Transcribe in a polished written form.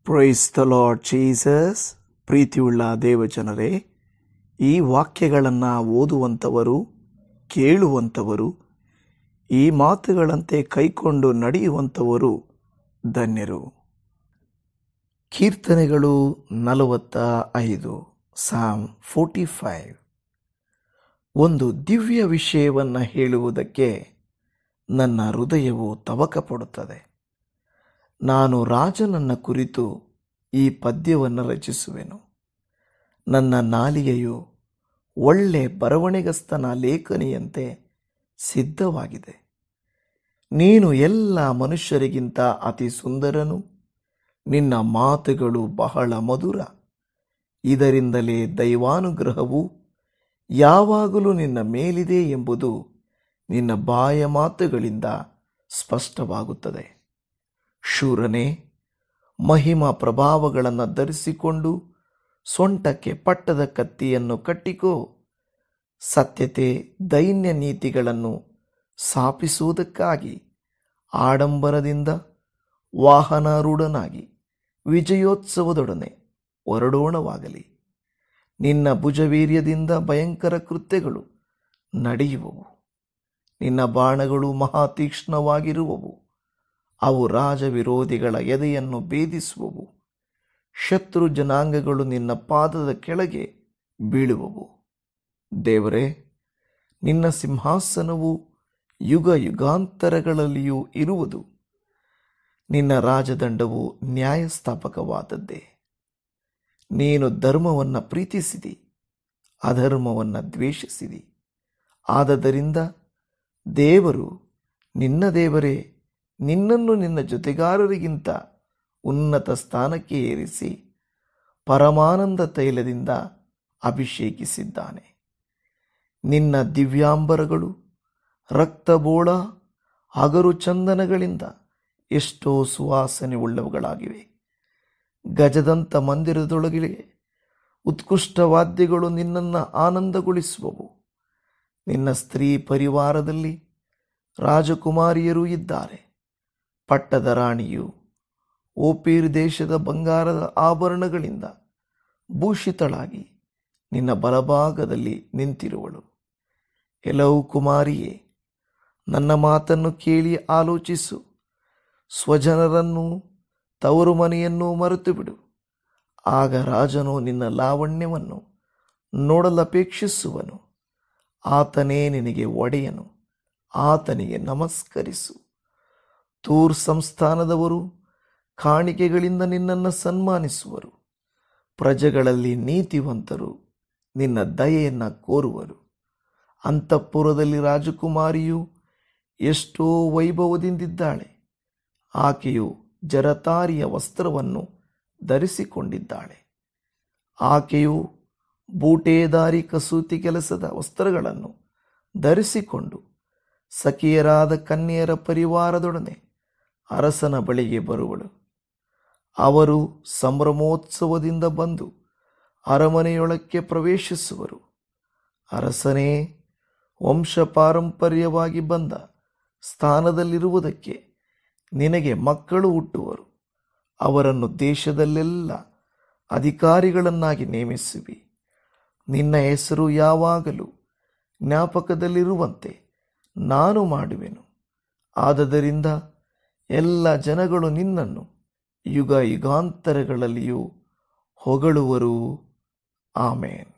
Price the Lord Jesus. ಪ್ರೀತಿಯುಳ್ಳ ದೇವಜನರೇ, ಈ ವಾಕ್ಯಗಳನ್ನು ಓದುವಂಥವರು, ಕೇಳುವಂಥವರು, ಈ ಮಾತುಗಳಂತೆ ಕೈಕೊಂಡು ನಡೆಯುವಂಥವರು ಧನ್ಯರು. ಕೀರ್ತನೆಗಳು 45, ಸಾಮ್ 45. ಒಂದು ದಿವ್ಯ ವಿಷಯವನ್ನು ಹೇಳುವುದಕ್ಕೆ ನನ್ನ ಹೃದಯವು ತವಕ ಪಡುತ್ತದೆ. ನಾನು ರಾಜನನ್ನ ಕುರಿತು ಈ ಪದ್ಯವನ್ನು ರಚಿಸುವೆನು. ನನ್ನ ನಾಲಿಗೆಯು ಒಳ್ಳೆ ಬರವಣಿಗಸ್ತನ ಲೇಖನಿಯಂತೆ ಸಿದ್ಧವಾಗಿದೆ. ನೀನು ಎಲ್ಲ ಮನುಷ್ಯರಿಗಿಂತ ಅತಿ ಸುಂದರನು, ನಿನ್ನ ಮಾತುಗಳು ಬಹಳ ಮಧುರ. ಇದರಿಂದಲೇ ದೈವಾನುಗ್ರಹವು ಯಾವಾಗಲೂ ನಿನ್ನ ಮೇಲಿದೆ ಎಂಬುದು ನಿನ್ನ ಬಾಯ ಮಾತುಗಳಿಂದ ಸ್ಪಷ್ಟವಾಗುತ್ತದೆ. ಶೂರನೇ, ಮಹಿಮಾ ಪ್ರಭಾವಗಳನ್ನು ಧರಿಸಿಕೊಂಡು ಸೊಂಟಕ್ಕೆ ಪಟ್ಟದ ಕತ್ತಿಯನ್ನು ಕಟ್ಟಿಕೋ. ಸತ್ಯತೆ, ದೈನ್ಯ ನೀತಿಗಳನ್ನು ಸ್ಥಾಪಿಸುವುದಕ್ಕಾಗಿ ಆಡಂಬರದಿಂದ ವಾಹನಾರೂಢನಾಗಿ ವಿಜಯೋತ್ಸವದೊಡನೆ ಹೊರಡೋಣವಾಗಲಿ. ನಿನ್ನ ಭುಜವೀರ್ಯದಿಂದ ಭಯಂಕರ ಕೃತ್ಯಗಳು ನಡೆಯುವವು. ನಿನ್ನ ಬಾಣಗಳು ಮಹಾ ತೀಕ್ಷ್ಣವಾಗಿರುವವು. ಅವು ರಾಜ ವಿರೋಧಿಗಳ ಎದೆಯನ್ನು ಭೇದಿಸುವವು. ಶತ್ರು ಜನಾಂಗಗಳು ನಿನ್ನ ಪಾದದ ಕೆಳಗೆ ಬೀಳುವವು. ದೇವರೇ, ನಿನ್ನ ಸಿಂಹಾಸನವು ಯುಗ ಯುಗಾಂತರಗಳಲ್ಲಿಯೂ ಇರುವುದು. ನಿನ್ನ ರಾಜದಂಡವು ನ್ಯಾಯಸ್ಥಾಪಕವಾದದ್ದೇ. ನೀನು ಧರ್ಮವನ್ನು ಪ್ರೀತಿಸಿದಿ, ಅಧರ್ಮವನ್ನು ದ್ವೇಷಿಸಿದಿ. ಆದದರಿಂದ ದೇವರು, ನಿನ್ನ ದೇವರೇ, ನಿನ್ನನ್ನು ನಿನ್ನ ಜೊತೆಗಾರರಿಗಿಂತ ಉನ್ನತ ಸ್ಥಾನಕ್ಕೆ ಏರಿಸಿ ಪರಮಾನಂದ ತೈಲದಿಂದ ಅಭಿಷೇಕಿಸಿದ್ದಾನೆ. ನಿನ್ನ ದಿವ್ಯಾಂಬರಗಳು ರಕ್ತಬೋಳ ಹಗರು ಚಂದನಗಳಿಂದ ಎಷ್ಟೋ ಸುವಾಸನೆ ಉಳ್ಳವುಗಳಾಗಿವೆ. ಗಜದಂತ ಮಂದಿರದೊಳಗೆ ಉತ್ಕೃಷ್ಟ ವಾದ್ಯಗಳು ನಿನ್ನನ್ನು ಆನಂದಗೊಳಿಸುವವು. ನಿನ್ನ ಸ್ತ್ರೀ ಪರಿವಾರದಲ್ಲಿ ರಾಜಕುಮಾರಿಯರೂ ಇದ್ದಾರೆ. ಪಟ್ಟದ ರಾಣಿಯು ಓಪೀರ್ ದೇಶದ ಬಂಗಾರದ ಆಭರಣಗಳಿಂದ ಭೂಷಿತಳಾಗಿ ನಿನ್ನ ಬಲಭಾಗದಲ್ಲಿ ನಿಂತಿರುವಳು. ಎಲ್ಲವೂ ಕುಮಾರಿಯೇ, ನನ್ನ ಮಾತನ್ನು ಕೇಳಿ ಆಲೋಚಿಸು. ಸ್ವಜನರನ್ನೂ ತವರು ಮನೆಯನ್ನೂ ಮರೆತು ಬಿಡು. ಆಗ ರಾಜನು ನಿನ್ನ ಲಾವಣ್ಯವನ್ನು ನೋಡಲಪೇಕ್ಷಿಸುವನು. ಆತನೇ ನಿನಗೆ ಒಡೆಯನು. ಆತನಿಗೆ ನಮಸ್ಕರಿಸು. ತೂರ್ ಸಂಸ್ಥಾನದವರು ಕಾಣಿಕೆಗಳಿಂದ ನಿನ್ನನ್ನು ಸನ್ಮಾನಿಸುವರು. ಪ್ರಜೆಗಳಲ್ಲಿ ನೀತಿವಂತರು ನಿನ್ನ ದಯೆಯನ್ನು ಕೋರುವರು. ಅಂತಃಪುರದಲ್ಲಿ ರಾಜಕುಮಾರಿಯು ಎಷ್ಟೋ ವೈಭವದಿಂದಿದ್ದಾಳೆ. ಆಕೆಯು ಜರತಾರಿಯ ವಸ್ತ್ರವನ್ನು ಧರಿಸಿಕೊಂಡಿದ್ದಾಳೆ. ಆಕೆಯು ಬೂಟೇದಾರಿ ಕಸೂತಿ ಕೆಲಸದ ವಸ್ತ್ರಗಳನ್ನು ಧರಿಸಿಕೊಂಡು ಸಖಿಯರಾದ ಕನ್ಯೆಯರ ಪರಿವಾರದೊಡನೆ ಅರಸನ ಬಳಿಗೆ ಬರುವಳು. ಅವರು ಸಂಭ್ರಮೋತ್ಸವದಿಂದ ಬಂದು ಅರಮನೆಯೊಳಕ್ಕೆ ಪ್ರವೇಶಿಸುವರು. ಅರಸನೇ, ವಂಶ ಪಾರಂಪರ್ಯವಾಗಿ ಬಂದ ಸ್ಥಾನದಲ್ಲಿರುವುದಕ್ಕೆ ನಿನಗೆ ಮಕ್ಕಳು ಹುಟ್ಟುವರು. ಅವರನ್ನು ದೇಶದಲ್ಲೆಲ್ಲ ಅಧಿಕಾರಿಗಳನ್ನಾಗಿ ನೇಮಿಸುವಿ. ನಿನ್ನ ಹೆಸರು ಯಾವಾಗಲೂ ಜ್ಞಾಪಕದಲ್ಲಿರುವಂತೆ ನಾನು ಮಾಡುವೆನು. ಆದದರಿಂದ ಎಲ್ಲ ಜನಗಳು ನಿನ್ನನ್ನು ಯುಗ ಯುಗಾಂತರಗಳಲ್ಲಿಯೂ ಹೊಗಳುವರು. ಆಮೇನ್.